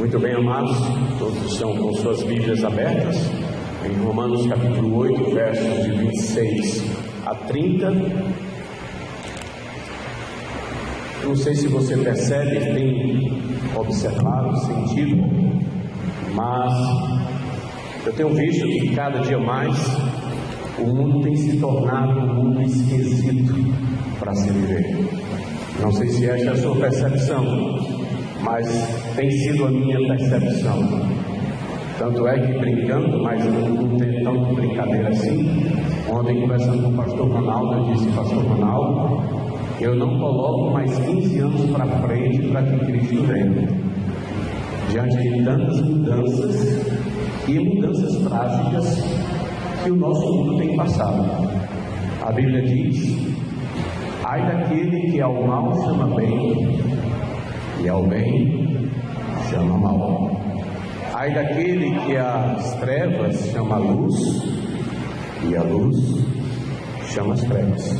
Muito bem, amados, todos estão com suas Bíblias abertas em Romanos capítulo 8, versos de 26 a 30. Não sei se você percebe, tem observado, sentido, mas eu tenho visto que cada dia mais o mundo tem se tornado um mundo esquisito para se viver. Não sei se esta é a sua percepção, mas tem sido a minha percepção. Tanto é que brincando, mas não tem tanta brincadeira assim. Ontem, conversando com o pastor Ronaldo, eu disse: pastor Ronaldo, eu não coloco mais 15 anos para frente para que Cristo venha. Diante de tantas mudanças e mudanças trágicas que o nosso mundo tem passado. A Bíblia diz: ai daquele que ao mal chama bem e ao bem chama mal. Ai daquele que as trevas chama luz e a luz chama as trevas.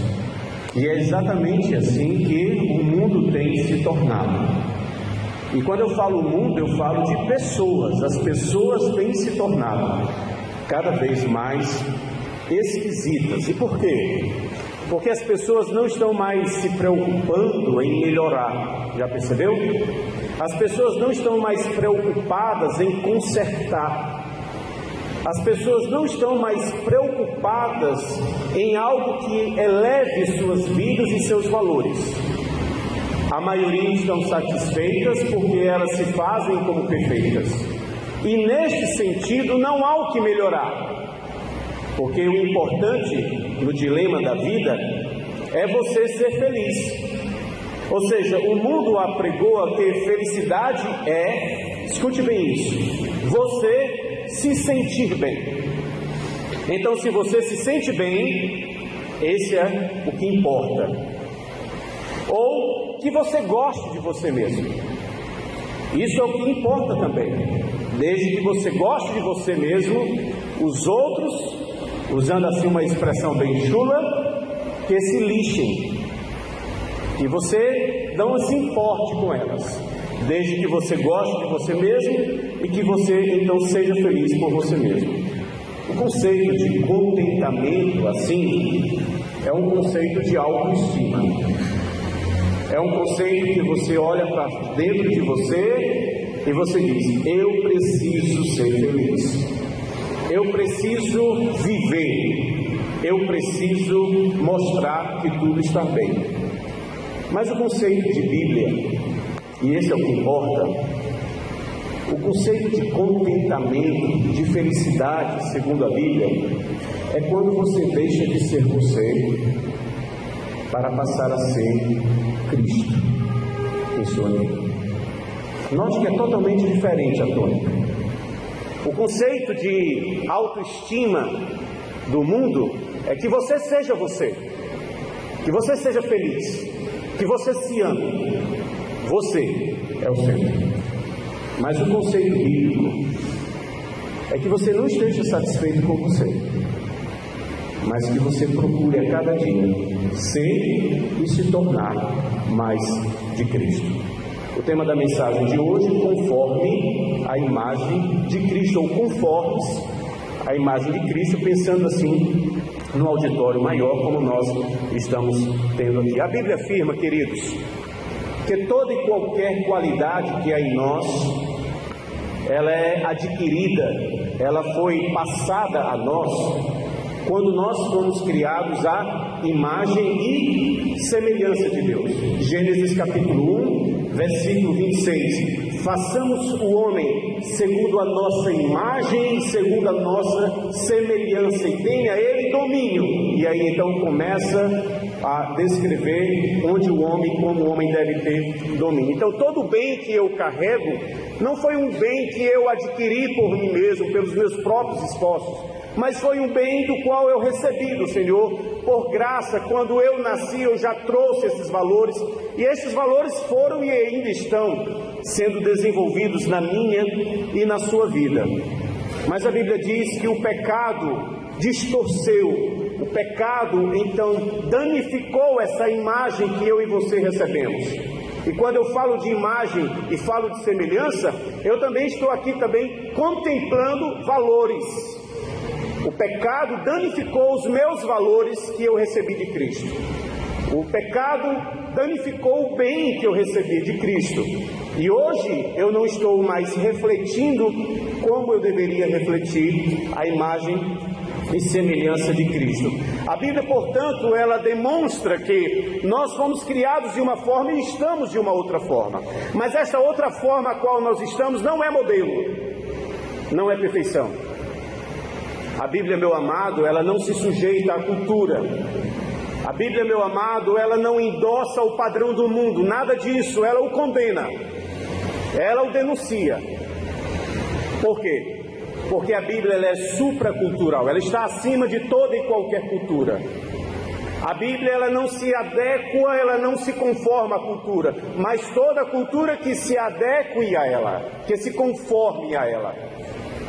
E é exatamente assim que o mundo tem se tornado. E quando eu falo mundo, eu falo de pessoas. As pessoas têm se tornado cada vez mais esquisitas. E por quê? Porque as pessoas não estão mais se preocupando em melhorar. Já percebeu? As pessoas não estão mais preocupadas em consertar. As pessoas não estão mais preocupadas em algo que eleve suas vidas e seus valores. A maioria estão satisfeitas porque elas se fazem como perfeitas. E neste sentido não há o que melhorar. Porque o importante no dilema da vida é você ser feliz. Ou seja, o mundo apregou a que felicidade é, escute bem isso, você se sentir bem. Então, se você se sente bem, esse é o que importa. Ou que você goste de você mesmo. Isso é o que importa também. Desde que você goste de você mesmo, os outros, usando assim uma expressão bem chula, que se lixem. E você não se importe com elas, desde que você goste de você mesmo e que você então seja feliz por você mesmo. O conceito de contentamento, assim, é um conceito de autoestima. É um conceito que você olha para dentro de você e você diz: eu preciso ser feliz. Eu preciso viver. Eu preciso mostrar que tudo está bem. Mas o conceito de Bíblia, e esse é o que importa, o conceito de contentamento, de felicidade, segundo a Bíblia, é quando você deixa de ser você para passar a ser Cristo em sua vida. Note que é totalmente diferente a tônica. O conceito de autoestima do mundo é que você seja você, que você seja feliz, que você se ame. Você é o centro. Mas o conceito bíblico é que você não esteja satisfeito com você, mas que você procure a cada dia ser e se tornar mais de Cristo. O tema da mensagem de hoje: conforme a imagem de Cristo, ou conformes a imagem de Cristo, pensando assim no auditório maior como nós estamos tendo aqui. A Bíblia afirma, queridos, que toda e qualquer qualidade que há em nós, ela é adquirida, ela foi passada a nós quando nós fomos criados à imagem e semelhança de Deus. Gênesis capítulo 1, versículo 26. Façamos o homem segundo a nossa imagem, segundo a nossa semelhança, e tenha ele domínio. E aí então começa a descrever onde o homem, como o homem deve ter domínio. Então todo bem que eu carrego não foi um bem que eu adquiri por mim mesmo, pelos meus próprios esforços, mas foi um bem do qual eu recebi do Senhor, por graça. Quando eu nasci, eu já trouxe esses valores, e esses valores foram e ainda estão sendo desenvolvidos na minha e na sua vida. Mas a Bíblia diz que o pecado distorceu, o pecado então danificou essa imagem que eu e você recebemos. E quando eu falo de imagem e falo de semelhança, eu também estou aqui contemplando valores. O pecado danificou os meus valores que eu recebi de Cristo. O pecado danificou o bem que eu recebi de Cristo. E hoje eu não estou mais refletindo como eu deveria refletir a imagem e semelhança de Cristo. A Bíblia, portanto, ela demonstra que nós fomos criados de uma forma e estamos de uma outra forma. Mas essa outra forma a qual nós estamos não é modelo, não é perfeição. A Bíblia, meu amado, ela não se sujeita à cultura. A Bíblia, meu amado, ela não endossa o padrão do mundo, nada disso, ela o condena, ela o denuncia. Por quê? Porque a Bíblia ela é supracultural, ela está acima de toda e qualquer cultura. A Bíblia ela não se adequa, ela não se conforma à cultura, mas toda cultura que se adeque a ela, que se conforme a ela,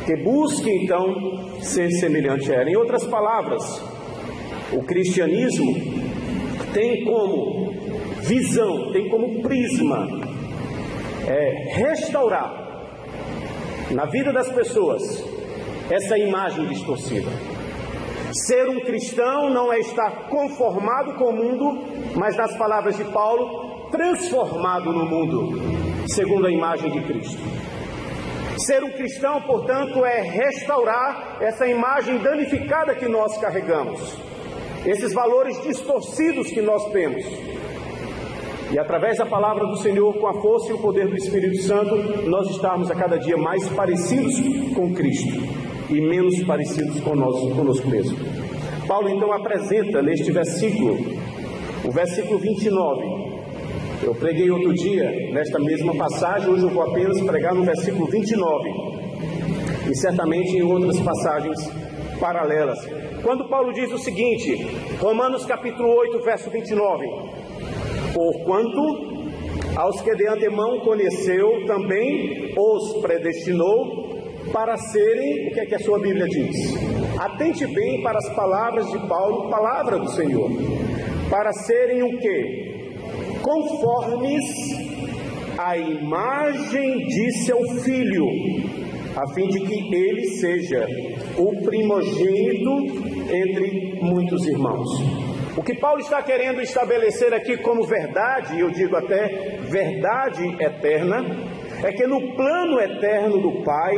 que busque então ser semelhante a ela. Em outras palavras, o cristianismo tem como visão, tem como prisma restaurar na vida das pessoas essa imagem distorcida. Ser um cristão não é estar conformado com o mundo, mas nas palavras de Paulo, transformado no mundo, segundo a imagem de Cristo. Ser um cristão, portanto, é restaurar essa imagem danificada que nós carregamos, esses valores distorcidos que nós temos. E através da palavra do Senhor, com a força e o poder do Espírito Santo, nós estarmos a cada dia mais parecidos com Cristo e menos parecidos conosco mesmo. Paulo então apresenta neste versículo, o versículo 29. Eu preguei outro dia nesta mesma passagem, hoje eu vou apenas pregar no versículo 29. E certamente em outras passagens paralelas. Quando Paulo diz o seguinte, Romanos capítulo 8, verso 29. Porquanto aos que de antemão conheceu, também os predestinou para serem, o que é que a sua Bíblia diz? Atente bem para as palavras de Paulo, palavra do Senhor. Para serem o quê? Conformes à imagem de seu Filho, a fim de que ele seja o primogênito entre muitos irmãos. O que Paulo está querendo estabelecer aqui como verdade, eu digo até verdade eterna, é que no plano eterno do Pai,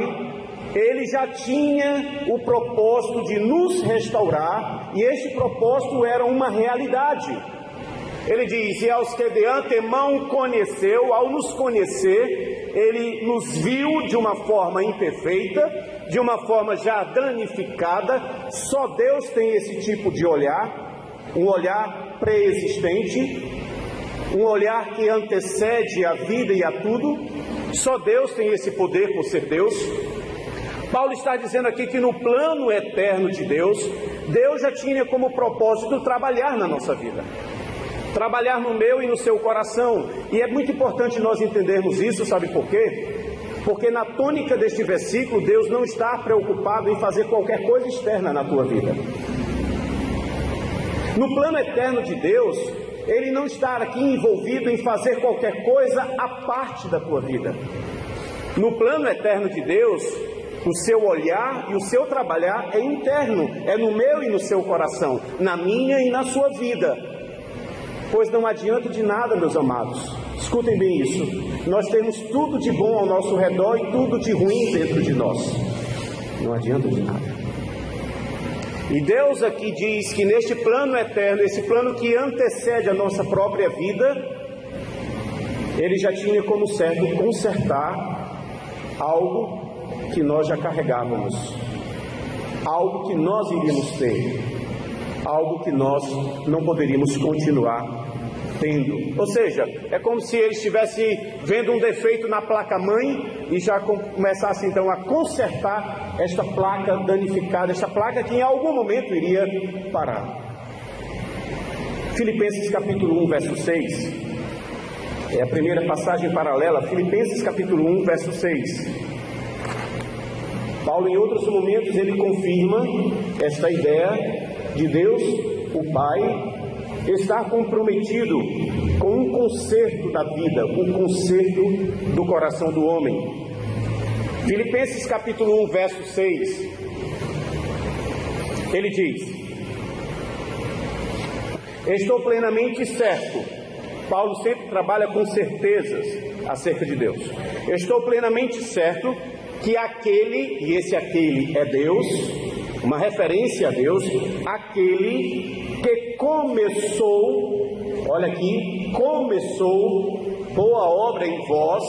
Ele já tinha o propósito de nos restaurar, e este propósito era uma realidade. Ele diz, e aos que de antemão conheceu, ao nos conhecer, Ele nos viu de uma forma imperfeita, de uma forma já danificada. Só Deus tem esse tipo de olhar, um olhar pré-existente, um olhar que antecede a vida e a tudo. Só Deus tem esse poder por ser Deus. Paulo está dizendo aqui que no plano eterno de Deus, Deus já tinha como propósito trabalhar na nossa vida, trabalhar no meu e no seu coração. E é muito importante nós entendermos isso, sabe por quê? Porque na tônica deste versículo, Deus não está preocupado em fazer qualquer coisa externa na tua vida. No plano eterno de Deus, Ele não está aqui envolvido em fazer qualquer coisa à parte da tua vida. No plano eterno de Deus, o seu olhar e o seu trabalhar é interno, é no meu e no seu coração, na minha e na sua vida. Pois não adianta de nada, meus amados, escutem bem isso, nós temos tudo de bom ao nosso redor e tudo de ruim dentro de nós. Não adianta de nada. E Deus aqui diz que neste plano eterno, esse plano que antecede a nossa própria vida, Ele já tinha como certo consertar algo que nós já carregávamos, algo que nós iríamos ter, algo que nós não poderíamos continuar tendo. Ou seja, é como se Ele estivesse vendo um defeito na placa-mãe e já começasse então a consertar esta placa danificada, esta placa que em algum momento iria parar. Filipenses capítulo 1, verso 6, é a primeira passagem paralela. Filipenses capítulo 1, verso 6. Paulo, em outros momentos, ele confirma esta ideia de Deus, o Pai, estar comprometido com um conserto da vida, um conserto do coração do homem. Filipenses capítulo 1, verso 6, ele diz: estou plenamente certo. Paulo sempre trabalha com certezas acerca de Deus. Estou plenamente certo que aquele, e esse aquele é Deus, uma referência a Deus, aquele que começou, olha aqui, começou boa obra em vós,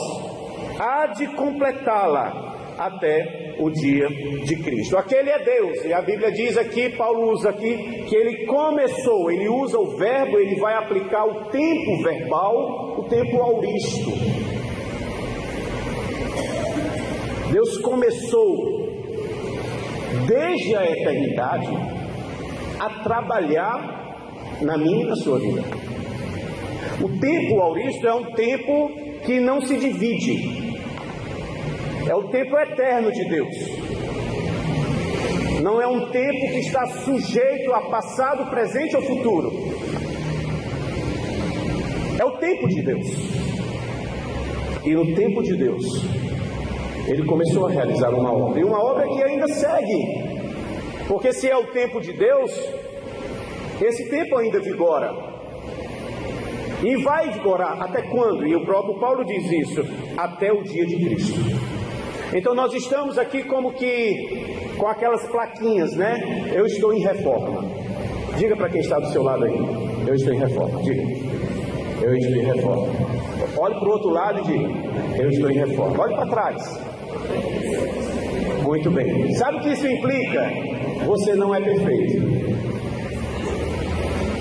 há de completá-la até o dia de Cristo. Aquele é Deus, e a Bíblia diz aqui, Paulo usa aqui, que ele começou, ele usa o verbo, ele vai aplicar o tempo verbal, o tempo auristo. Deus começou, desde a eternidade, a trabalhar na minha e na sua vida. O tempo auristo é um tempo que não se divide. É o tempo eterno de Deus. Não é um tempo que está sujeito a passado, presente ou futuro. É o tempo de Deus. E no tempo de Deus, ele começou a realizar uma obra. E uma obra que ainda segue. Porque se é o tempo de Deus, esse tempo ainda vigora. E vai vigorar até quando? E o próprio Paulo diz isso: até o dia de Cristo. Então nós estamos aqui como que com aquelas plaquinhas, né? Eu estou em reforma. Diga para quem está do seu lado aí: eu estou em reforma. Diga: eu estou em reforma. Olhe para o outro lado e diga: eu estou em reforma. Olhe para trás. Muito bem. Sabe o que isso implica? Você não é perfeito.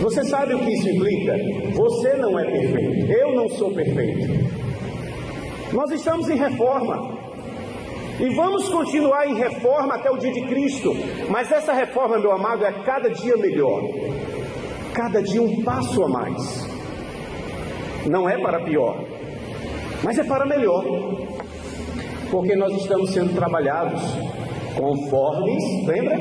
Você sabe o que isso implica? Você não é perfeito. Eu não sou perfeito. Nós estamos em reforma. E vamos continuar em reforma até o dia de Cristo. Mas essa reforma, meu amado, é cada dia melhor. Cada dia um passo a mais. Não é para pior, mas é para melhor. Porque nós estamos sendo trabalhados conforme, lembra?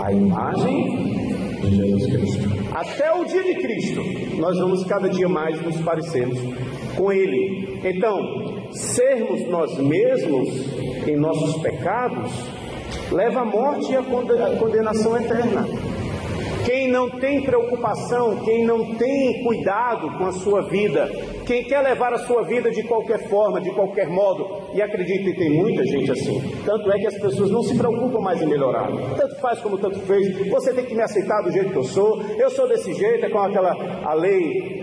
A imagem de Jesus Cristo. Até o dia de Cristo, nós vamos cada dia mais nos parecermos com Ele. Então, sermos nós mesmos em nossos pecados leva à morte e à condenação eterna. Quem não tem preocupação, quem não tem cuidado com a sua vida, quem quer levar a sua vida de qualquer forma, de qualquer modo, e acredite, tem muita gente assim. Tanto é que as pessoas não se preocupam mais em melhorar. Tanto faz como tanto fez. Você tem que me aceitar do jeito que eu sou desse jeito, é com a lei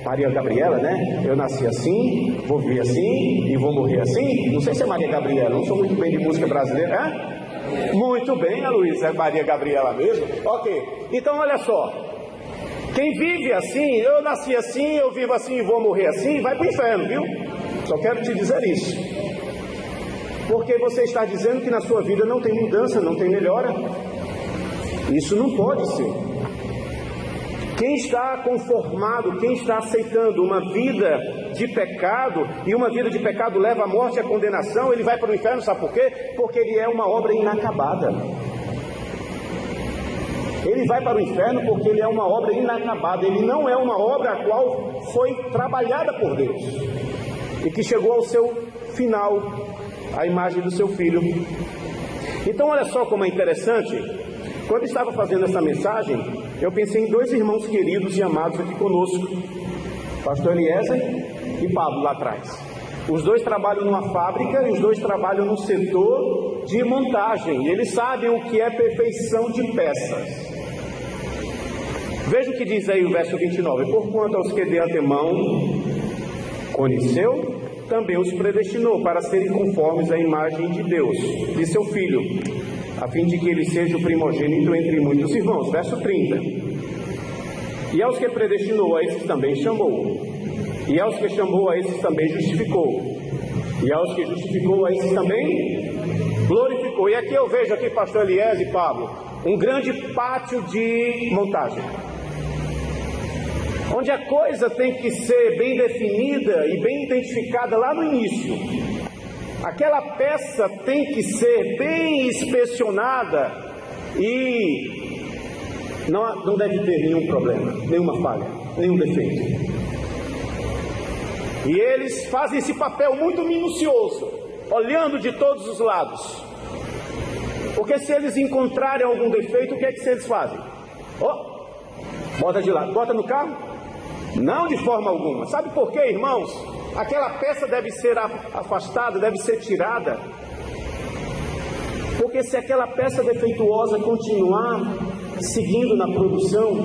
Maria Gabriela, né? Eu nasci assim, vou viver assim e vou morrer assim. Não sei se é Maria Gabriela, não sou muito bem de música brasileira, é? Muito bem, a Luísa é Maria Gabriela mesmo. Ok, então olha só, quem vive assim, eu nasci assim, eu vivo assim e vou morrer assim, vai para o inferno, viu? Só quero te dizer isso. Porque você está dizendo que na sua vida não tem mudança, não tem melhora. Isso não pode ser. Quem está conformado, quem está aceitando uma vida de pecado, e uma vida de pecado leva à morte e à condenação, ele vai para o inferno, sabe por quê? Porque ele é uma obra inacabada. Ele vai para o inferno porque ele é uma obra inacabada. Ele não é uma obra a qual foi trabalhada por Deus e que chegou ao seu final, a imagem do seu filho. Então olha só como é interessante. Quando eu estava fazendo essa mensagem, eu pensei em dois irmãos queridos e amados aqui conosco, Pastor Eliezer e Pablo lá atrás. Os dois trabalham numa fábrica e os dois trabalham no setor de montagem. E eles sabem o que é perfeição de peças. Veja o que diz aí o verso 29. Porquanto aos que de antemão conheceu, também os predestinou para serem conformes à imagem de Deus, de seu Filho, a fim de que ele seja o primogênito entre muitos irmãos. Verso 30. E aos que predestinou, a esses também chamou. E aos que chamou, a esses também justificou. E aos que justificou, a esses também glorificou. E aqui eu vejo aqui, pastor Eliezer e Pablo, um grande pátio de montagem, onde a coisa tem que ser bem definida e bem identificada lá no início. Aquela peça tem que ser bem inspecionada e Não deve ter nenhum problema, nenhuma falha, nenhum defeito. E eles fazem esse papel muito minucioso, olhando de todos os lados. Porque se eles encontrarem algum defeito, o que é que eles fazem? Bota de lado, bota no carro? Não de forma alguma. Sabe por quê, irmãos? Aquela peça deve ser afastada, deve ser tirada. Porque se aquela peça defeituosa continuar seguindo na produção,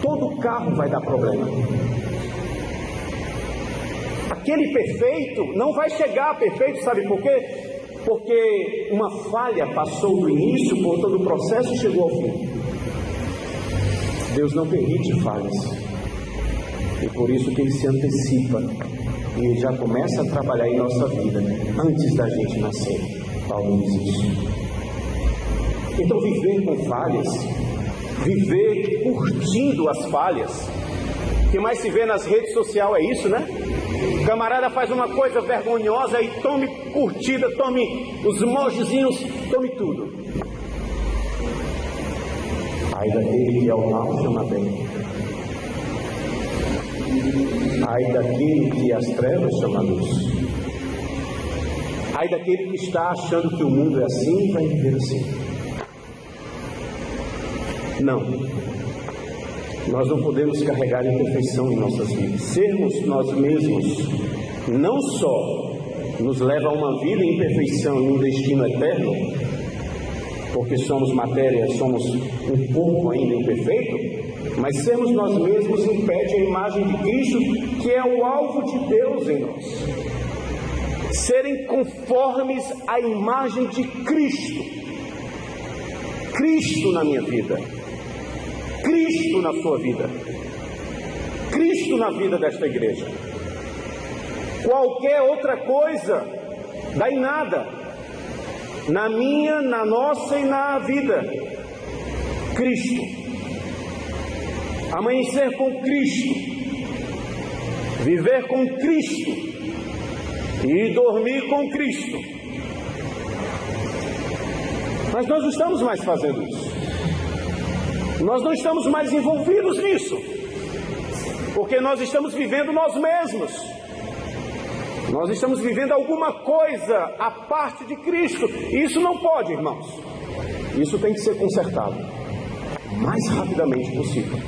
todo o carro vai dar problema. Aquele perfeito não vai chegar a perfeito, sabe por quê? Porque uma falha passou do início por todo o processo e chegou ao fim. Deus não permite falhas. E por isso que Ele se antecipa e Ele já começa a trabalhar em nossa vida antes da gente nascer. Paulo diz isso. Então viver com falhas, viver curtindo as falhas, o que mais se vê nas redes sociais é isso, né? O camarada faz uma coisa vergonhosa e tome curtida, tome os emojizinhos, tome tudo. Ai daquele que ao mal chama bem. Ai daquele que as trevas chama luz. Ai daquele que está achando que o mundo é assim e vai viver assim. Não. Nós não podemos carregar imperfeição em nossas vidas. Sermos nós mesmos não só nos leva a uma vida em imperfeição e um destino eterno, porque somos matéria, somos um corpo ainda imperfeito, mas sermos nós mesmos impede a imagem de Cristo, que é o alvo de Deus em nós. Serem conformes à imagem de Cristo. Cristo na minha vida. Cristo na sua vida, Cristo na vida desta igreja. Qualquer outra coisa dá em nada, na minha, na nossa e na vida. Cristo, amanhecer com Cristo, viver com Cristo e dormir com Cristo. Mas nós não estamos mais fazendo isso. Nós não estamos mais envolvidos nisso, porque nós estamos vivendo nós mesmos. Nós estamos vivendo alguma coisa à parte de Cristo. E isso não pode, irmãos. Isso tem que ser consertado o mais rapidamente possível.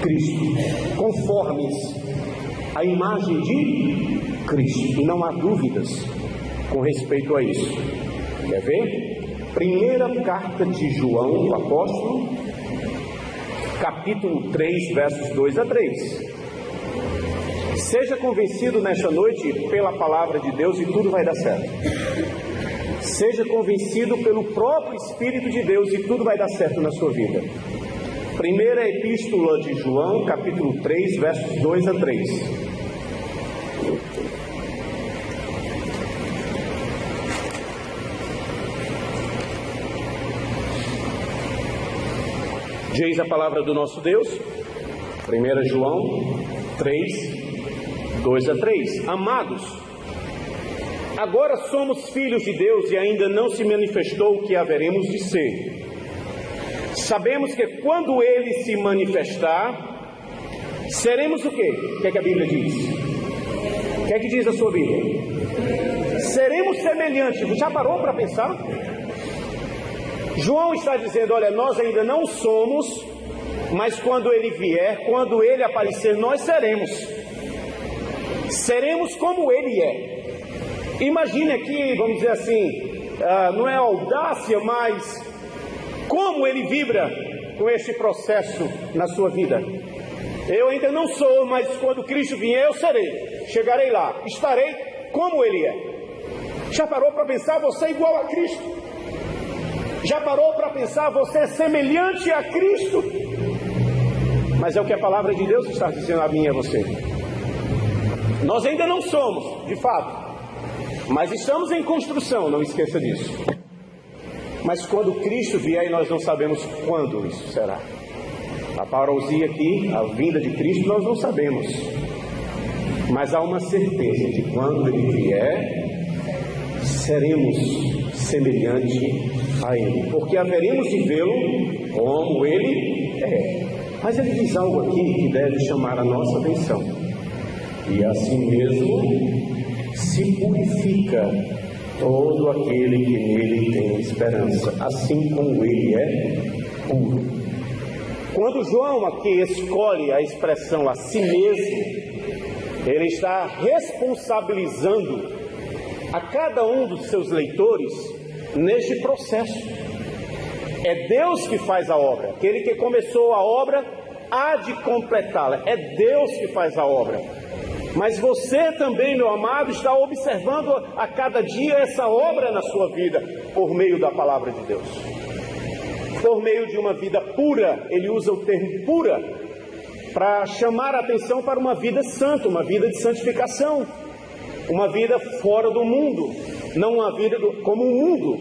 Cristo, conformes à imagem de Cristo. E não há dúvidas com respeito a isso. Quer ver? Primeira carta de João, o apóstolo, capítulo 3, versos 2 a 3. Seja convencido nesta noite pela palavra de Deus e tudo vai dar certo. Seja convencido pelo próprio Espírito de Deus e tudo vai dar certo na sua vida. Primeira epístola de João, capítulo 3, versos 2 a 3. Diz a palavra do nosso Deus, 1 João 3, 2 a 3. Amados, agora somos filhos de Deus e ainda não se manifestou o que haveremos de ser. Sabemos que quando Ele se manifestar, seremos o quê? O que é que a Bíblia diz? O que é que diz a sua Bíblia? Seremos semelhantes. Já parou para pensar? João está dizendo, olha, nós ainda não somos, mas quando Ele vier, quando Ele aparecer, nós seremos. Seremos como Ele é. Imagine aqui, vamos dizer assim, não é audácia, mas como Ele vibra com esse processo na sua vida. Eu ainda não sou, mas quando Cristo vier, eu serei. Chegarei lá, estarei como Ele é. Já parou para pensar, você é igual a Cristo? Já parou para pensar, você é semelhante a Cristo? Mas é o que a palavra de Deus está dizendo a mim e a você. Nós ainda não somos, de fato, mas estamos em construção, não esqueça disso. Mas quando Cristo vier, e nós não sabemos quando isso será. A parousia aqui, a vinda de Cristo, nós não sabemos. Mas há uma certeza de quando Ele vier, seremos semelhantes a Ele, porque haveremos de vê-lo como Ele é. Mas ele diz algo aqui que deve chamar a nossa atenção. E assim mesmo se purifica todo aquele que nele tem esperança, assim como Ele é puro. Quando João aqui escolhe a expressão a si mesmo, ele está responsabilizando a cada um dos seus leitores neste processo. É Deus que faz a obra. Aquele que começou a obra há de completá-la. É Deus que faz a obra. Mas você também, meu amado, está observando a cada dia essa obra na sua vida por meio da palavra de Deus. Por meio de uma vida pura. Ele usa o termo pura para chamar a atenção para uma vida santa, uma vida de santificação, uma vida fora do mundo, não uma vida como o mundo,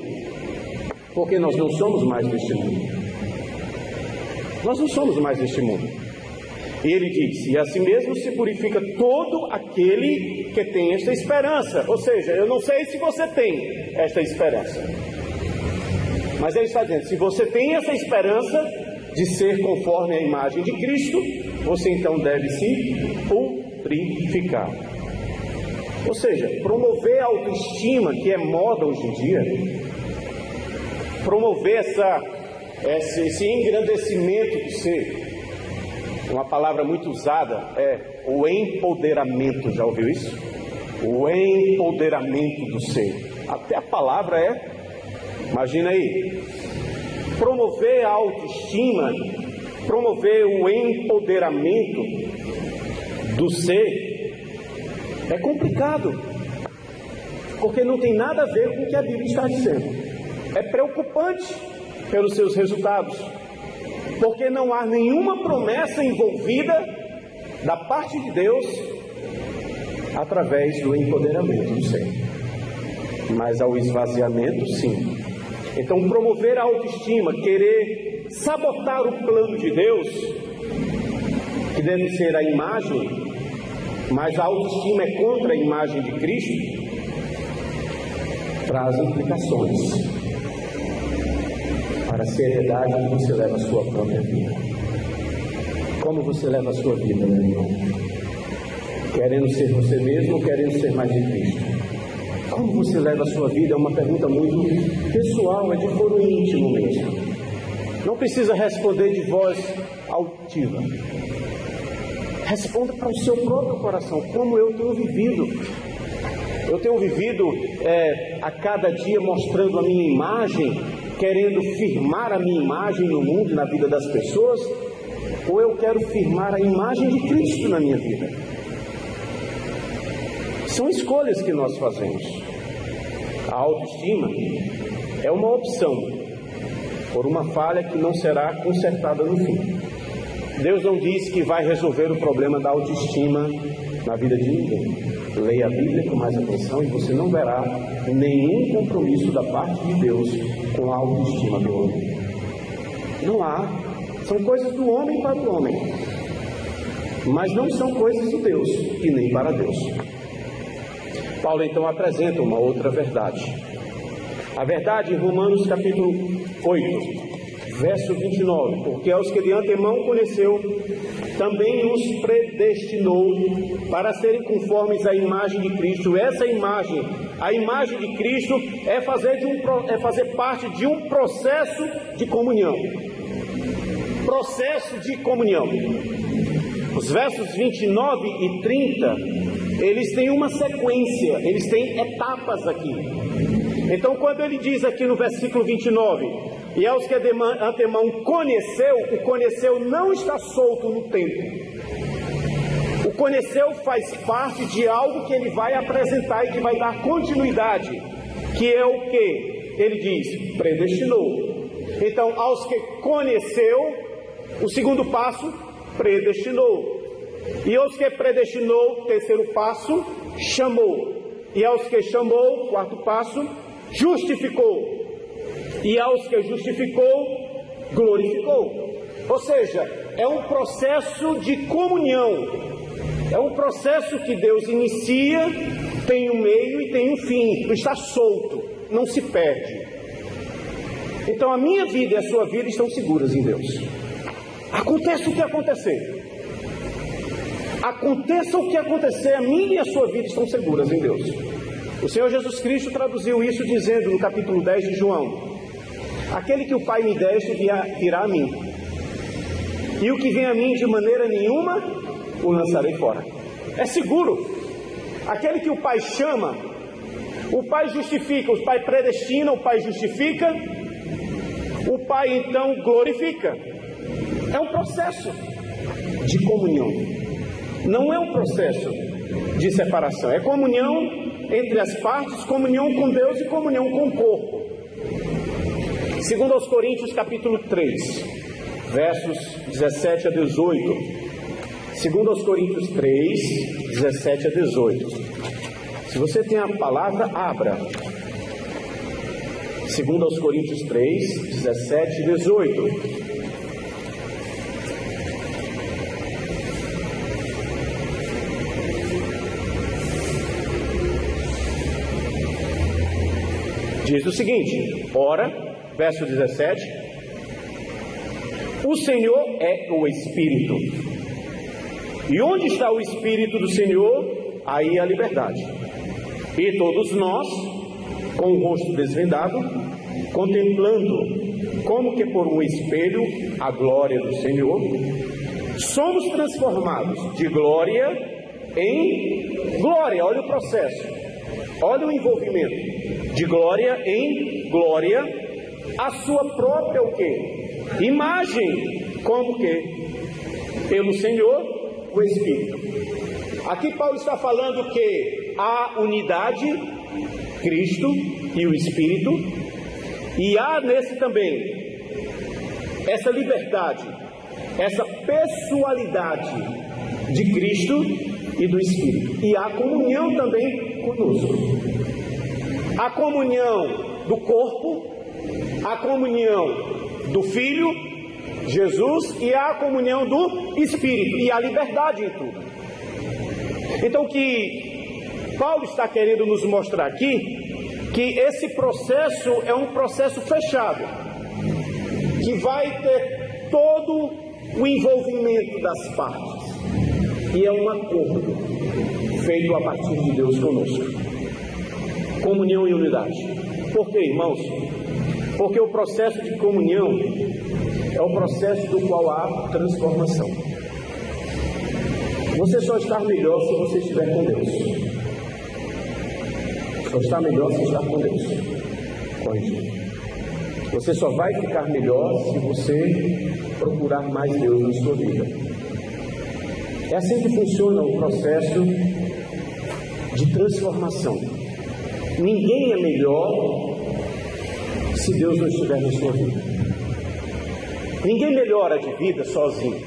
porque nós não somos mais deste mundo. Nós não somos mais deste mundo. E ele diz, e assim mesmo se purifica todo aquele que tem esta esperança. Ou seja, eu não sei se você tem esta esperança, mas ele está dizendo, se você tem essa esperança de ser conforme a imagem de Cristo, você então deve se purificar. Ou seja, promover a autoestima, que é moda hoje em dia, promover esse engrandecimento do ser. Uma palavra muito usada é o empoderamento, já ouviu isso? O empoderamento do ser. Até a palavra imagina aí, promover a autoestima, promover o empoderamento do ser é complicado, porque não tem nada a ver com o que a Bíblia está dizendo. É preocupante pelos seus resultados, porque não há nenhuma promessa envolvida da parte de Deus através do empoderamento do ser, mas ao esvaziamento, sim. Então, promover a autoestima, querer sabotar o plano de Deus, que deve ser a imagem, mas a autoestima é contra a imagem de Cristo, traz implicações para a seriedade que você leva a sua própria vida. Como você leva a sua vida, meu irmão? Querendo ser você mesmo ou querendo ser mais de Cristo? Como você leva a sua vida? É uma pergunta muito pessoal, é de foro íntimo mesmo. Não precisa responder de voz altiva. Responda para o seu próprio coração, como eu tenho vivido. Eu tenho vivido a cada dia mostrando a minha imagem, querendo firmar a minha imagem no mundo e na vida das pessoas, ou eu quero firmar a imagem de Cristo na minha vida? São escolhas que nós fazemos. A autoestima é uma opção por uma falha que não será consertada no fim. Deus não diz que vai resolver o problema da autoestima na vida de ninguém. Leia a Bíblia com mais atenção e você não verá nenhum compromisso da parte de Deus com a autoestima do homem. Não há. São coisas do homem para o homem, mas não são coisas de Deus e nem para Deus. Paulo então apresenta uma outra verdade. A verdade em Romanos capítulo 8, verso 29, porque aos que de antemão conheceu, também os predestinou para serem conformes à imagem de Cristo. Essa imagem, a imagem de Cristo, é fazer parte de um processo de comunhão. Processo de comunhão. Os versos 29 e 30, eles têm uma sequência, eles têm etapas aqui. Então, quando ele diz aqui no versículo 29, e aos que de antemão conheceu, o conheceu não está solto no tempo. O conheceu faz parte de algo que ele vai apresentar e que vai dar continuidade, que é o que? Ele diz, predestinou. Então, aos que conheceu, o segundo passo, predestinou. E aos que predestinou, terceiro passo, chamou. E aos que chamou, quarto passo, justificou. E aos que justificou, glorificou. Ou seja, é um processo de comunhão. É um processo que Deus inicia, tem um meio e tem um fim. Está solto, não se perde. Então a minha vida e a sua vida estão seguras em Deus. Aconteça o que acontecer. Aconteça o que acontecer, a minha e a sua vida estão seguras em Deus. O Senhor Jesus Cristo traduziu isso dizendo no capítulo 10 de João: aquele que o Pai me deste virá a mim, e o que vem a mim de maneira nenhuma o lançarei fora. É seguro. Aquele que o Pai chama, o Pai justifica, o Pai predestina, o Pai justifica, o Pai então glorifica. É um processo de comunhão, não é um processo de separação. É comunhão entre as partes, comunhão com Deus e comunhão com o corpo. Segundo aos Coríntios capítulo 3, versos 17 a 18. Segundo aos Coríntios 3, 17 a 18. Se você tem a palavra, abra. Segundo aos Coríntios 3, 17 e 18. Diz o seguinte: ora, verso 17, o Senhor é o Espírito. E onde está o Espírito do Senhor, aí a liberdade. E todos nós, com o rosto desvendado, contemplando como que por um espelho a glória do Senhor, somos transformados de glória em glória. Olha o processo, olha o envolvimento. De glória em glória, a sua própria o quê? Imagem, como que? Pelo Senhor, o Espírito. Aqui Paulo está falando que há unidade, Cristo e o Espírito, e há nesse também essa liberdade, essa pessoalidade de Cristo e do Espírito, e há comunhão também conosco. A comunhão do corpo, a comunhão do Filho, Jesus, e a comunhão do Espírito, e a liberdade em tudo. Então o que Paulo está querendo nos mostrar aqui, que esse processo é um processo fechado, que vai ter todo o envolvimento das partes, e é um acordo feito a partir de Deus conosco. Comunhão e unidade. Por quê, irmãos? Porque o processo de comunhão é o processo do qual há transformação. Você só está melhor se você estiver com Deus. Só está melhor se estar com Deus. Corrigindo. Você só vai ficar melhor se você procurar mais Deus na sua vida. É assim que funciona o processo de transformação. Ninguém é melhor se Deus não estiver na sua vida. Ninguém melhora de vida sozinho.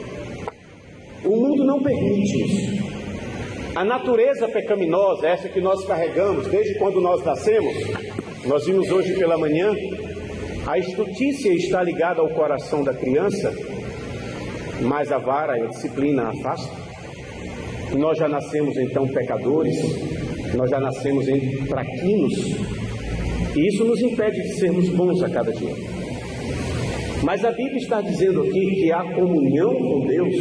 O mundo não permite isso. A natureza pecaminosa, essa que nós carregamos desde quando nós nascemos, nós vimos hoje pela manhã, a estultícia está ligada ao coração da criança, mas a vara e a disciplina afasta. E nós já nascemos então pecadores, nós já nascemos traquinos, e isso nos impede de sermos bons a cada dia. Mas a Bíblia está dizendo aqui que a comunhão com Deus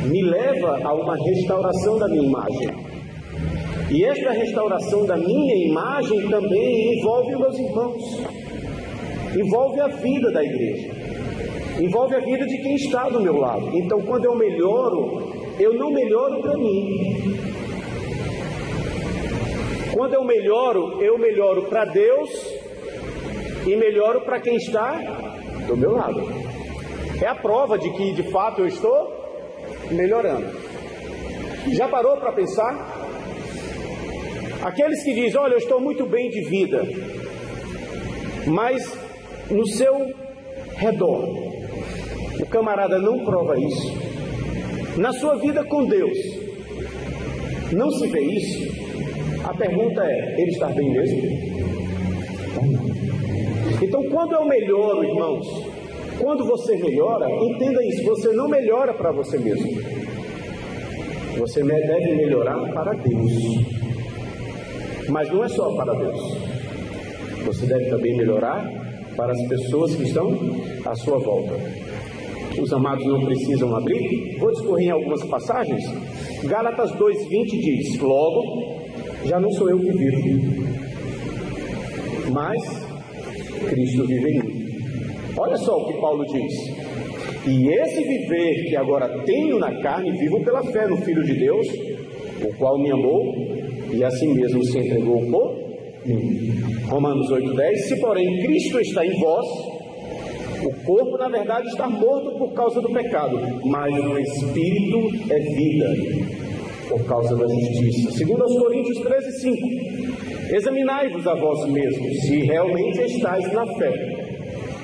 me leva a uma restauração da minha imagem. E esta restauração da minha imagem também envolve os meus irmãos, envolve a vida da igreja, envolve a vida de quem está do meu lado. Então, quando eu melhoro, eu não melhoro para mim. Quando eu melhoro para Deus e melhoro para quem está do meu lado. É a prova de que, de fato, eu estou melhorando. Já parou para pensar? Aqueles que dizem: olha, eu estou muito bem de vida, mas no seu redor o camarada não prova isso. Na sua vida com Deus não se vê isso. A pergunta é: ele está bem mesmo? Então, quando eu melhoro, irmãos, quando você melhora, entenda isso, você não melhora para você mesmo. Você deve melhorar para Deus. Mas não é só para Deus. Você deve também melhorar para as pessoas que estão à sua volta. Os amados não precisam abrir. Vou discorrer em algumas passagens. Gálatas 2:20 diz: logo, já não sou eu que vivo, mas Cristo vive em mim. Olha só o que Paulo diz: e esse viver que agora tenho na carne, vivo pela fé no Filho de Deus, o qual me amou e a si mesmo se entregou por mim. Romanos 8:10: se porém Cristo está em vós, o corpo na verdade está morto por causa do pecado, mas o Espírito é vida por causa da justiça. Segundo aos Coríntios 13:5: examinai-vos a vós mesmos, se realmente estáis na fé.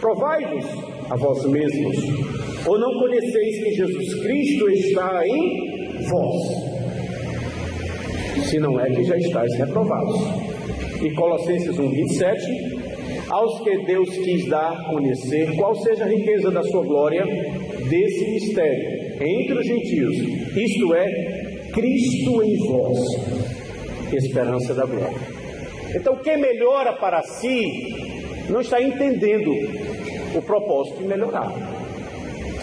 Provai-vos a vós mesmos, ou não conheceis que Jesus Cristo está em vós? Se não é que já estáis reprovados. E Colossenses 1:27: aos que Deus quis dar a conhecer qual seja a riqueza da sua glória, desse mistério entre os gentios, isto é, Cristo em vós, esperança da glória. Então, quem melhora para si não está entendendo o propósito de melhorar.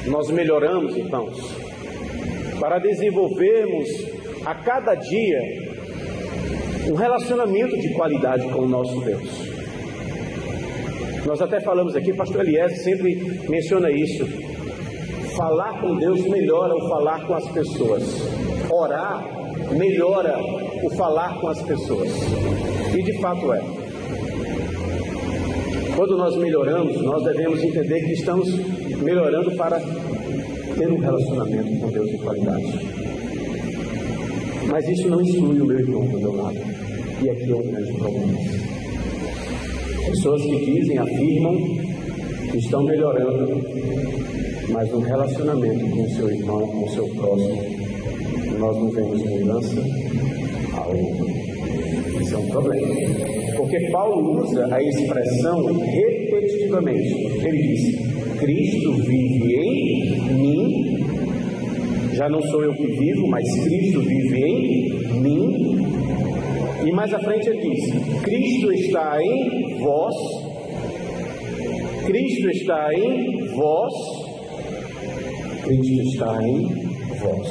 Nós melhoramos, irmãos, para desenvolvermos a cada dia um relacionamento de qualidade com o nosso Deus. Nós até falamos aqui, pastor Eliezer sempre menciona isso: falar com Deus melhora o falar com as pessoas, orar melhora o falar com as pessoas, e de fato é. Quando nós melhoramos, nós devemos entender que estamos melhorando para ter um relacionamento com Deus de qualidade. Mas isso não exclui o meu irmão do meu lado, e aqui é um grande problema. Pessoas que dizem, afirmam que estão melhorando, mas no relacionamento com o seu irmão, com o seu próximo, nós não vemos mudança alguma. Isso é um problema. Porque Paulo usa a expressão repetitivamente. Ele diz: Cristo vive em mim. Já não sou eu que vivo, mas Cristo vive em mim. E mais à frente ele diz: Cristo está em vós. Cristo está em vós. Cristo está em vós.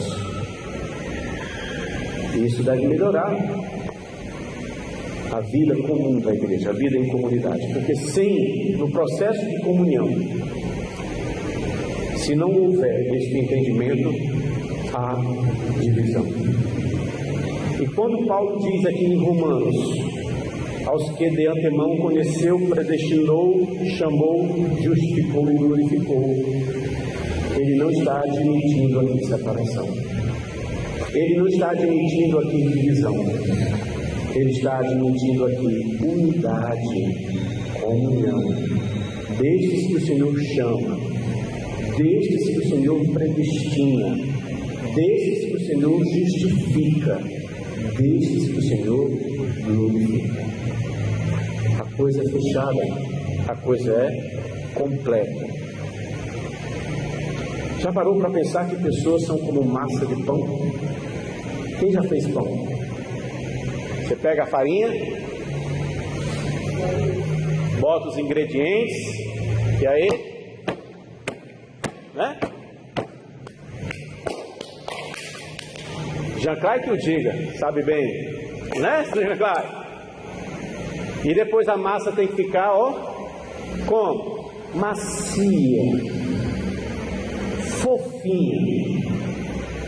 E isso deve melhorar a vida comum da igreja, a vida em comunidade. Porque no processo de comunhão, se não houver este entendimento, há divisão. E quando Paulo diz aqui em Romanos: aos que de antemão conheceu, predestinou, chamou, justificou e glorificou, ele não está admitindo aqui separação. Ele não está admitindo aqui divisão. Ele está admitindo aqui unidade, comunhão, destes que o Senhor chama, destes que o Senhor predestina, destes que o Senhor justifica, destes que o Senhor glorifica. A coisa é fechada, a coisa é completa. Já parou para pensar que pessoas são como massa de pão? Quem já fez pão? Você pega a farinha, bota os ingredientes, e aí, né? Jean-Claude que o diga, sabe bem, né, Jean-Claude? E depois a massa tem que ficar, como? Macia, fofinha.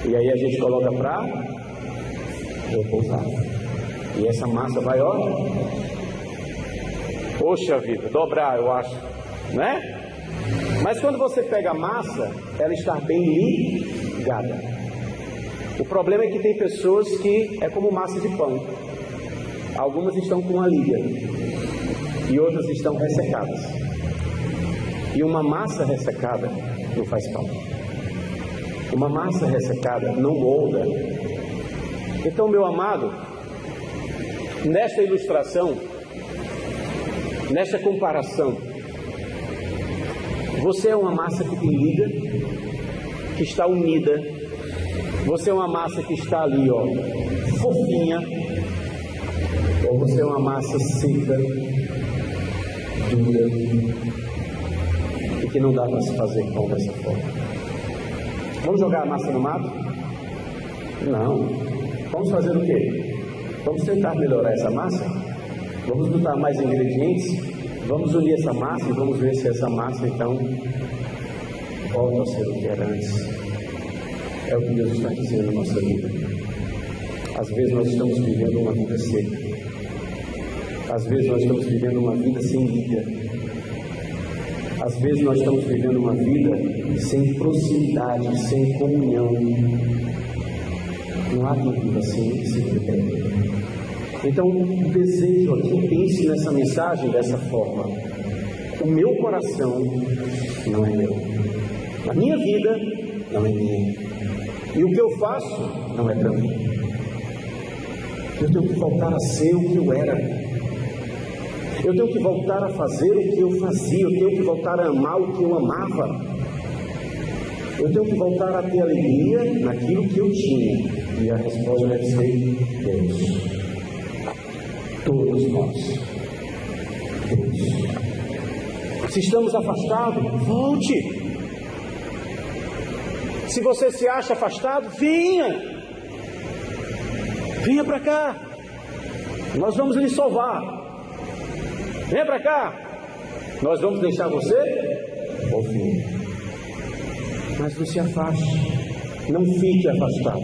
E aí a gente coloca para repousar. E essa massa vai, poxa vida, dobrar, eu acho, né? Mas quando você pega a massa, ela está bem ligada. O problema é que tem pessoas que é como massa de pão. Algumas estão com uma liga e outras estão ressecadas. E uma massa ressecada não faz pão. Uma massa ressecada não molda. Então, meu amado, nesta ilustração, nesta comparação, você é uma massa que tem liga, que está unida. Você é uma massa que está ali, fofinha. Ou você é uma massa seca, dura e que não dá para se fazer pão dessa forma. Vamos jogar a massa no mato? Não. Vamos fazer o quê? Vamos tentar melhorar essa massa? Vamos botar mais ingredientes? Vamos unir essa massa e vamos ver se essa massa então volta a ser o que era antes. É o que Deus está dizendo na nossa vida. Às vezes nós estamos vivendo uma vida seca. Às vezes nós estamos vivendo uma vida sem liga. Às vezes nós estamos vivendo uma vida sem proximidade, sem comunhão. Não há dúvida assim se viver. Então, o desejo aqui, pense nessa mensagem dessa forma. O meu coração não é meu. A minha vida não é minha. E o que eu faço não é para mim. Eu tenho que voltar a ser o que eu era. Eu tenho que voltar a fazer o que eu fazia. Eu tenho que voltar a amar o que eu amava. Eu tenho que voltar a ter alegria naquilo que eu tinha. E a resposta deve ser Deus. Todos nós. Deus. Se estamos afastados, volte. Se você se acha afastado, venha. Venha para cá. Nós vamos lhe salvar. Venha para cá. Nós vamos deixar você ouvir. Mas não se afaste. Não fique afastado.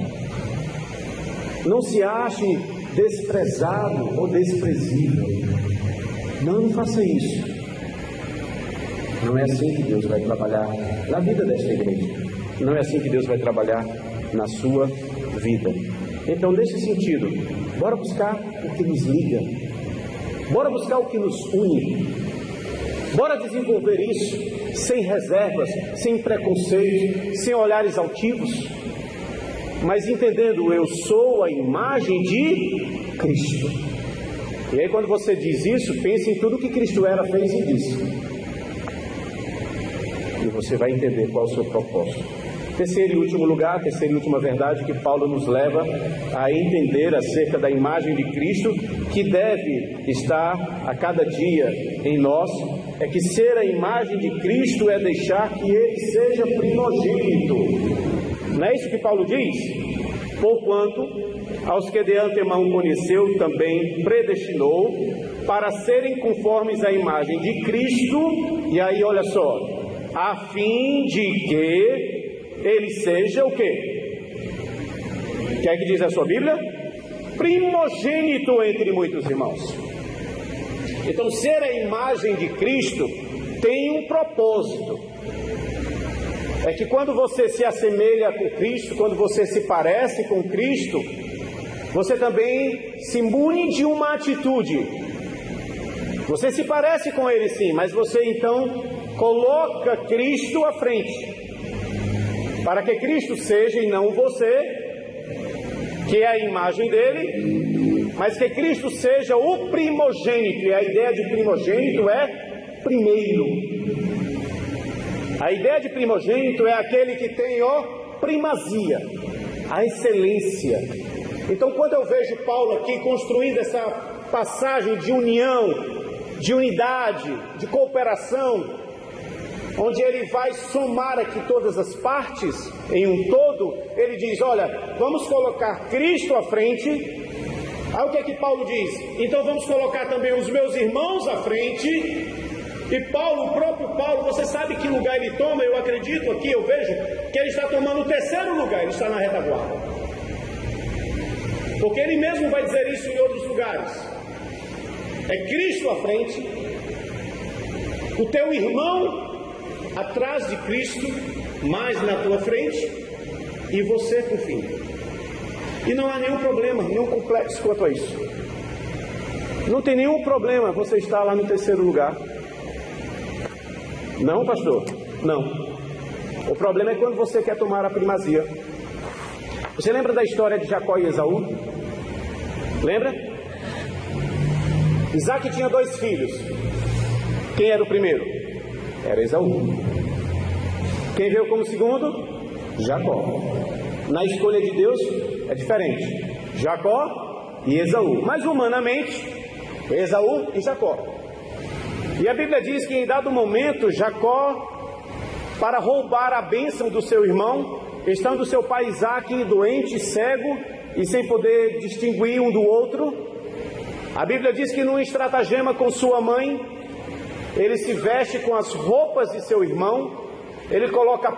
Não se ache desprezado ou desprezível. Não faça isso. Não é assim que Deus vai trabalhar na vida desta igreja. Não é assim que Deus vai trabalhar na sua vida. Então, nesse sentido, bora buscar o que nos liga. Bora buscar o que nos une. Bora desenvolver isso sem reservas, sem preconceitos, sem olhares altivos, mas entendendo, eu sou a imagem de Cristo. E aí quando você diz isso, pense em tudo que Cristo era, fez e disse. E você vai entender qual é o seu propósito. Terceiro e último lugar, terceira e última verdade que Paulo nos leva a entender acerca da imagem de Cristo, que deve estar a cada dia em nós, é que ser a imagem de Cristo é deixar que Ele seja primogênito. Não é isso que Paulo diz? Porquanto, aos que de antemão conheceu, também predestinou para serem conformes à imagem de Cristo, e aí olha só, a fim de que Ele seja o quê? O que é que diz a sua Bíblia? Primogênito entre muitos irmãos. Então, ser a imagem de Cristo tem um propósito. É que quando você se assemelha com Cristo, quando você se parece com Cristo, você também se mune de uma atitude. Você se parece com Ele sim, mas você então coloca Cristo à frente. Para que Cristo seja e não você, que é a imagem dele, mas que Cristo seja o primogênito. E a ideia de primogênito é primeiro. A ideia de primogênito é aquele que tem primazia, a excelência. Então quando eu vejo Paulo aqui construindo essa passagem de união, de unidade, de cooperação, onde ele vai somar aqui todas as partes em um todo, ele diz, olha, vamos colocar Cristo à frente. Aí o que é que Paulo diz? Então vamos colocar também os meus irmãos à frente. E Paulo, o próprio Paulo, você sabe que lugar ele toma? Eu acredito aqui, eu vejo que ele está tomando o terceiro lugar, ele está na retaguarda. Porque ele mesmo vai dizer isso em outros lugares. É Cristo à frente, o teu irmão atrás de Cristo, mais na tua frente, e você por fim. E não há nenhum problema, nenhum complexo quanto a isso. Não tem nenhum problema você estar lá no terceiro lugar. Não, pastor? Não. O problema é quando você quer tomar a primazia. Você lembra da história de Jacó e Esaú? Lembra? Isaac tinha 2 filhos. Quem era o primeiro? Era Esaú. Quem veio como segundo? Jacó. Na escolha de Deus é diferente. Jacó e Esaú. Mas humanamente, Esaú e Jacó. E a Bíblia diz que em dado momento, Jacó, para roubar a bênção do seu irmão, estando seu pai Isaque doente, cego e sem poder distinguir um do outro, a Bíblia diz que num estratagema com sua mãe, ele se veste com as roupas de seu irmão, ele coloca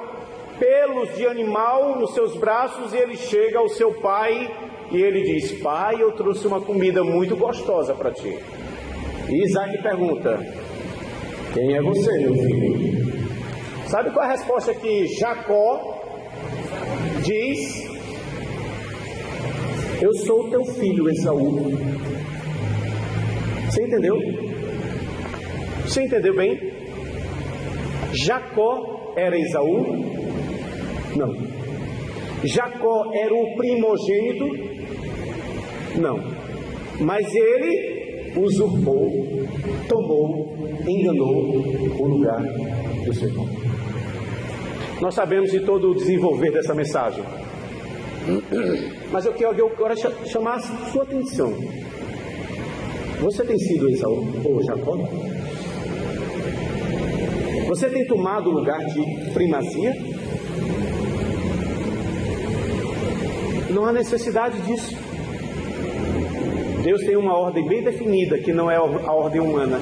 pelos de animal nos seus braços e ele chega ao seu pai e ele diz: pai, eu trouxe uma comida muito gostosa para ti. E Isaque pergunta: quem é você, meu filho? Sabe qual é a resposta que Jacó diz? Eu sou o teu filho, Esaú. Você entendeu? Você entendeu bem? Jacó era Esaú? Não. Jacó era o primogênito? Não. Mas ele usurpou, tomou, enganou o lugar do seu irmão. Nós sabemos de todo o desenvolver dessa mensagem, mas eu quero agora chamar a sua atenção. Você tem sido Esaú ou Jacó? Você tem tomado o lugar de primazia? Não há necessidade disso. Deus tem uma ordem bem definida, que não é a ordem humana.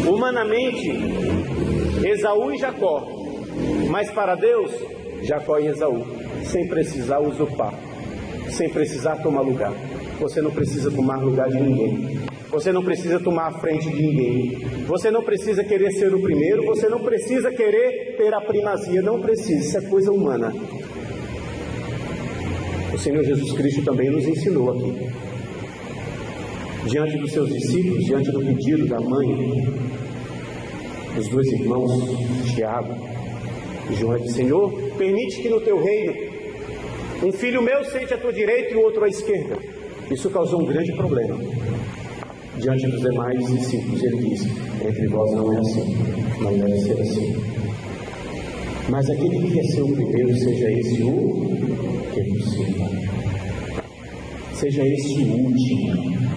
Humanamente, Esaú e Jacó, mas para Deus, Jacó e Esaú, sem precisar usurpar, sem precisar tomar lugar. Você não precisa tomar lugar de ninguém. Você não precisa tomar a frente de ninguém. Você não precisa querer ser o primeiro. Você não precisa querer ter a primazia. Não precisa, isso é coisa humana. O Senhor Jesus Cristo também nos ensinou aqui. Diante dos seus discípulos, diante do pedido da mãe, dos dois irmãos, Tiago e João, disse: Senhor, permite que no teu reino um filho meu sente à tua direita e o outro à esquerda. Isso causou um grande problema diante dos demais discípulos. Ele disse: entre vós não é assim, não deve ser assim. Mas aquele que quer ser o primeiro, seja esse o que é possível. Seja esse o último.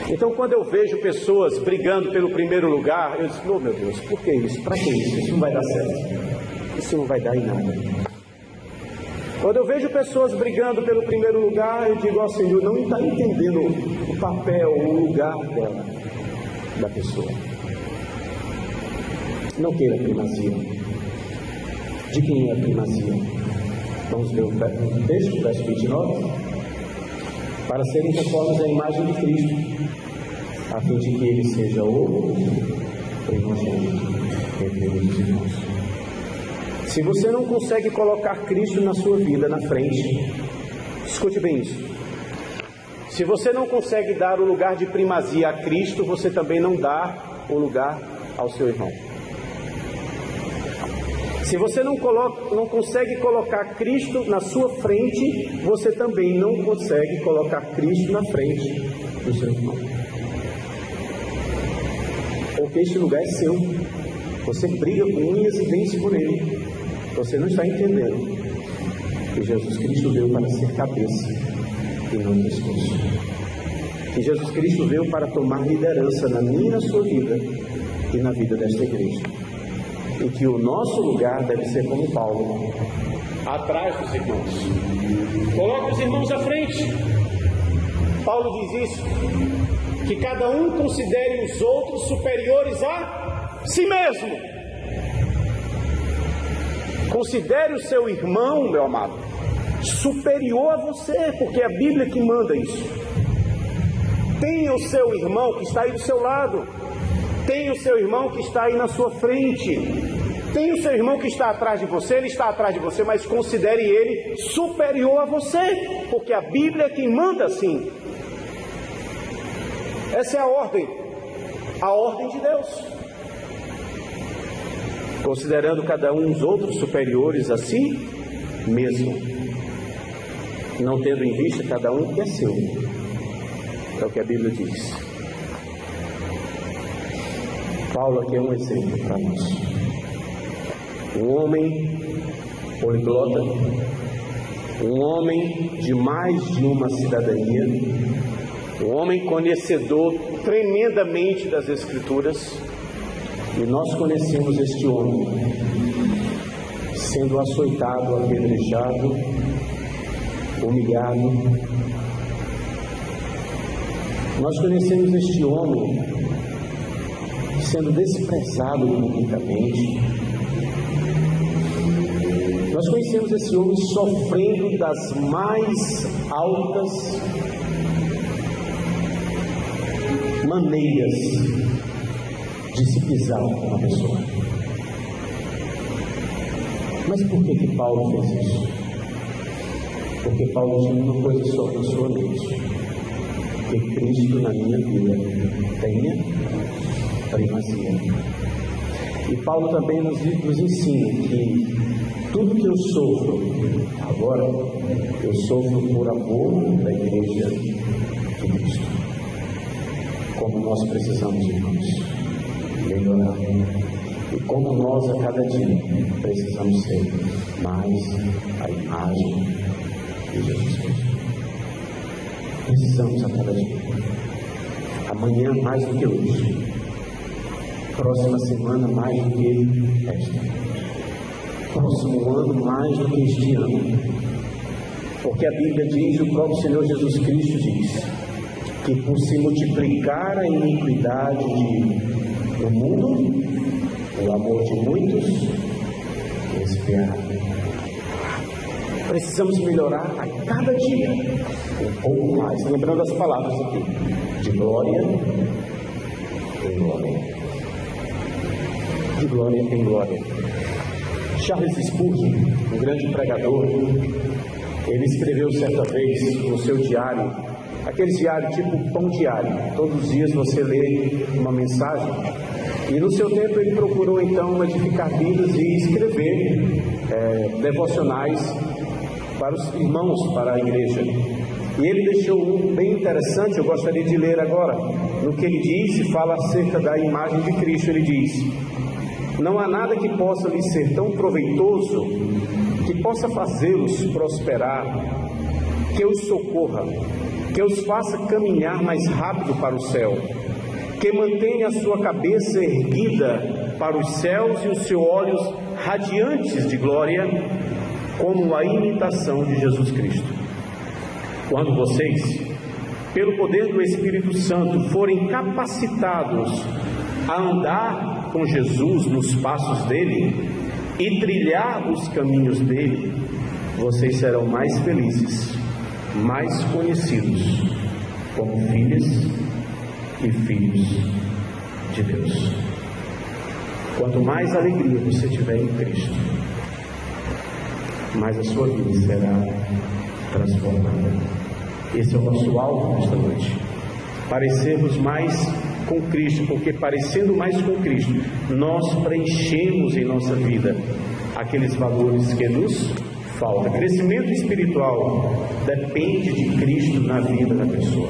Então, quando eu vejo pessoas brigando pelo primeiro lugar, eu digo: oh meu Deus, por que isso? Para que isso? Isso não vai dar certo. Isso não vai dar em nada. Quando eu vejo pessoas brigando pelo primeiro lugar, eu digo ao Senhor: não está entendendo o papel, o lugar dela, da pessoa. Não queira primazia. De quem é a primazia? Vamos ver o texto, verso 29. Para serem conformes à imagem de Cristo, a fim de que Ele seja o primogênito entre os irmãos. Se você não consegue colocar Cristo na sua vida, na frente, escute bem isso. Se você não consegue dar o lugar de primazia a Cristo, você também não dá o lugar ao seu irmão. Se você não consegue colocar Cristo na sua frente, você também não consegue colocar Cristo na frente do seu irmão. Porque este lugar é seu. Você briga com unhas e dentes por ele. Você não está entendendo que Jesus Cristo veio para ser cabeça e não pescoço. Que Jesus Cristo veio para tomar liderança na minha e na sua vida e na vida desta igreja. E que o nosso lugar deve ser como Paulo, atrás dos irmãos. Coloque os irmãos à frente. Paulo diz isso, que cada um considere os outros superiores a si mesmo. Considere o seu irmão, meu amado, superior a você, porque é a Bíblia que manda isso. Tenha o seu irmão que está aí do seu lado. Tenha o seu irmão que está aí na sua frente. Tenha o seu irmão que está atrás de você, ele está atrás de você, mas considere ele superior a você, porque a Bíblia é quem manda assim. Essa é a ordem de Deus. Considerando cada um os outros superiores a si mesmo, não tendo em vista cada um que é seu. É o que a Bíblia diz. Paulo aqui é um exemplo para nós. Um homem poliglota, um homem de mais de uma cidadania, um homem conhecedor tremendamente das Escrituras, e nós conhecemos este homem sendo açoitado, apedrejado, humilhado. Nós conhecemos este homem sendo desprezado publicamente. Nós conhecemos esse homem sofrendo das mais altas maneiras de se pisar uma pessoa. Mas por que Paulo fez isso? Porque Paulo tinha uma coisa só na sua mente: que Cristo na minha vida tenha primazia. E Paulo também nos ensina que tudo que eu sofro agora, eu sofro por amor da igreja de Cristo. Como nós precisamos, irmãos, melhorar. E como nós a cada dia precisamos ser mais a imagem de Jesus Cristo. Precisamos a cada dia. Amanhã mais do que hoje. Próxima semana mais do que esta. Próximo ano mais do que este ano. Porque a Bíblia diz, o próprio Senhor Jesus Cristo diz, que por se multiplicar a iniquidade do mundo, o amor de muitos esfriará. Precisamos melhorar a cada dia um pouco mais, lembrando as palavras aqui, de glória em glória. De glória em glória. Charles Spurgeon, um grande pregador, ele escreveu certa vez no seu diário, aquele diário tipo pão diário, todos os dias você lê uma mensagem, e no seu tempo ele procurou então edificar vidas e escrever devocionais para os irmãos, para a igreja. E ele deixou um bem interessante, eu gostaria de ler agora. No que ele diz, fala acerca da imagem de Cristo. Ele diz: não há nada que possa lhes ser tão proveitoso, que possa fazê-los prosperar, que os socorra, que os faça caminhar mais rápido para o céu, que mantenha a sua cabeça erguida para os céus e os seus olhos radiantes de glória, como a imitação de Jesus Cristo. Quando vocês, pelo poder do Espírito Santo, forem capacitados a andar com Jesus nos passos dele e trilhar os caminhos dele, vocês serão mais felizes, mais conhecidos como filhas e filhos de Deus. Quanto mais alegria você tiver em Cristo, mais a sua vida será transformada. Esse é o nosso alvo nesta noite, parecermos mais com Cristo, porque parecendo mais com Cristo, nós preenchemos em nossa vida aqueles valores que nos faltam. Crescimento espiritual depende de Cristo na vida da pessoa.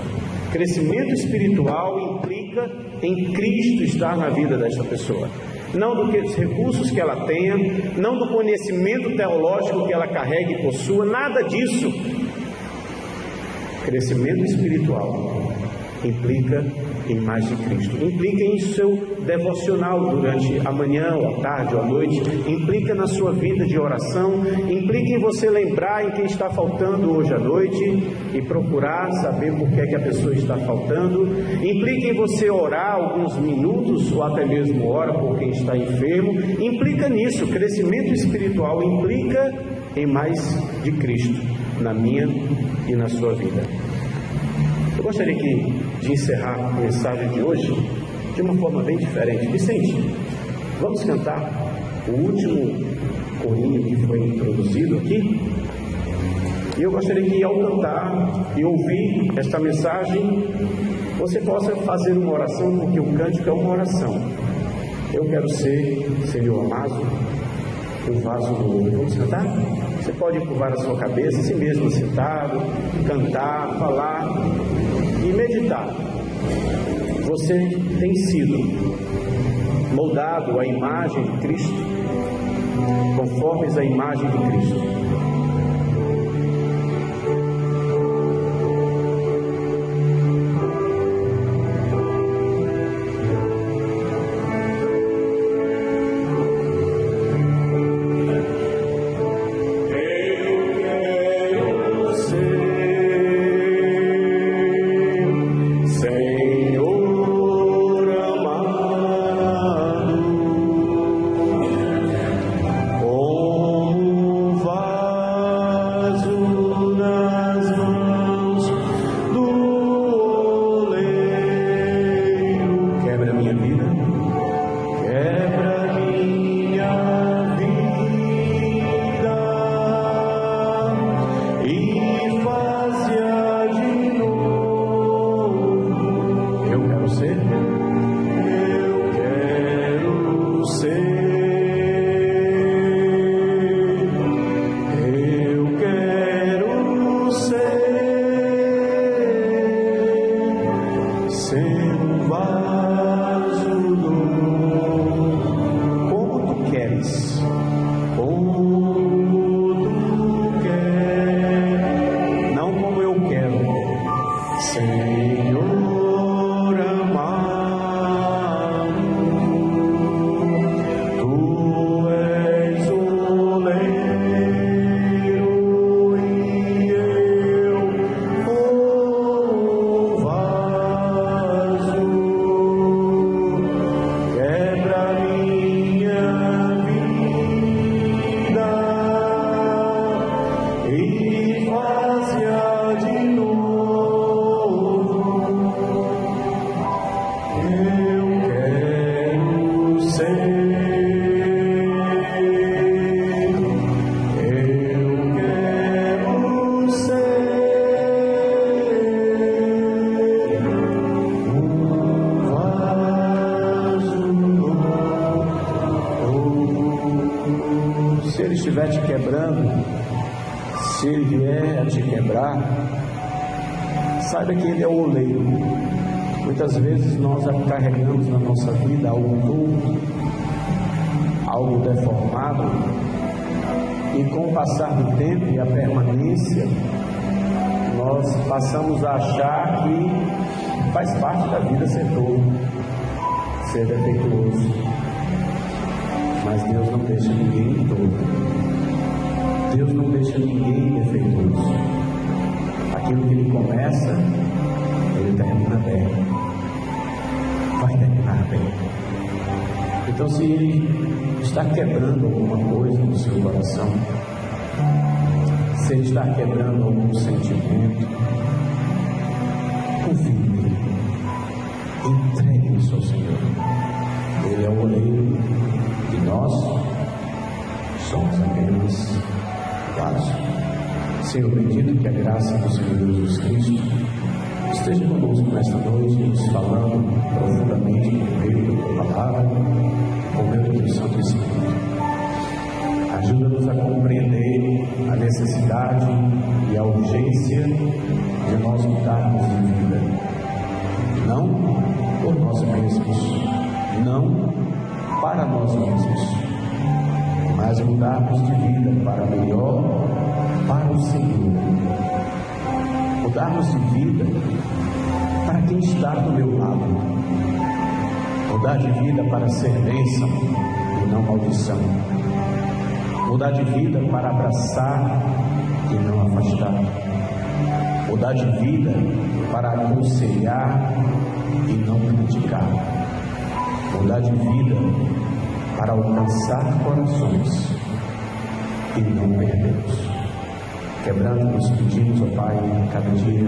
Crescimento espiritual implica em Cristo estar na vida desta pessoa, não dos recursos que ela tenha, não do conhecimento teológico que ela carrega e possua, nada disso. Crescimento espiritual implica em mais de Cristo, implica em seu devocional durante a manhã, ou a tarde, ou a noite, implica na sua vida de oração, implica em você lembrar em quem está faltando hoje à noite e procurar saber por que é que a pessoa está faltando, implica em você orar alguns minutos ou até mesmo hora por quem está enfermo, implica nisso. Crescimento espiritual implica em mais de Cristo na minha e na sua vida. Eu gostaria de encerrar a mensagem de hoje de uma forma bem diferente. Vicente, vamos cantar o último corinho que foi introduzido aqui? E eu gostaria que, ao cantar e ouvir esta mensagem, você possa fazer uma oração, porque o cântico é uma oração. Eu quero ser, Senhor amado, um vaso novo. Vamos cantar? Você pode curvar a sua cabeça, assim mesmo sentado, cantar, falar e meditar. Você tem sido moldado à imagem de Cristo, conformes à imagem de Cristo. minha vida. Quebra minha vida e faz-a de novo. Eu quero ser. Eu quero ser. Se ele estiver te quebrando, se ele vier a te quebrar, saiba que ele é o oleiro. Muitas vezes nós carregamos na nossa vida algo torto, algo deformado, e com o passar do tempo e a permanência, nós passamos a achar que faz parte da vida ser torto, ser defeituoso. Mas Deus não deixa ninguém todo. Deus não deixa ninguém defeituoso. Aquilo que Ele começa, Ele termina bem. Vai terminar bem. Então, se Ele está quebrando alguma coisa no seu coração, se Ele está quebrando algum sentimento, confie nele. Entregue isso ao Senhor. Ele é o oleiro e nós somos apenas vasos. Senhor bendito, que a graça do Senhor Jesus Cristo esteja conosco nesta noite, nos falando profundamente por meio da tua palavra, por meio do teu Santo Espírito. Ajuda-nos a compreender a necessidade e a urgência de nós mudarmos de vida, não por nós mesmos, não para nós mesmos, mas mudarmos de vida para melhor, para o Senhor. Mudarmos de vida para quem está do meu lado. Mudar de vida para ser bênção e não maldição. Mudar de vida para abraçar e não afastar. Mudar de vida para aconselhar e não criticar. Mudar de vida para alcançar corações e não perdê-los. Quebrando, nos pedimos, ó Pai, cada dia